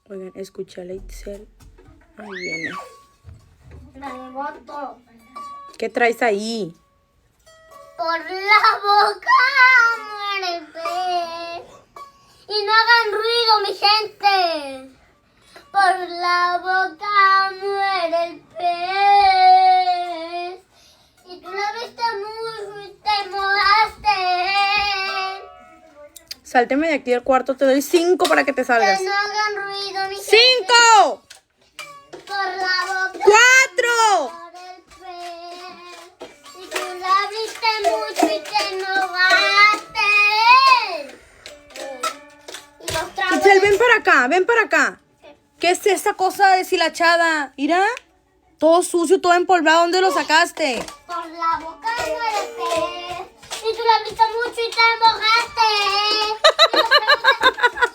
Oigan, escuché a Leitzel. Ahí viene. Me boto. ¿Qué traes ahí? Por la boca muere el pez. Y no hagan ruido, mi gente. Por la boca muere el pez. Y tú lo viste mucho y te mojaste. Sálteme de aquí del cuarto, te doy 5 para que te salgas. Que no hagan ruido, mi gente. 5, Por la boca 4. muere el pez. Y tú lo abriste mucho y te enojaste. Y los tragos Leitzel, ven para acá, ven para acá. ¿Qué es esa cosa deshilachada? Mira, todo sucio, todo empolvado. ¿Dónde lo sacaste? por la boca muere el pez. Y tú lo abriste mucho y te mojaste. Y los tragos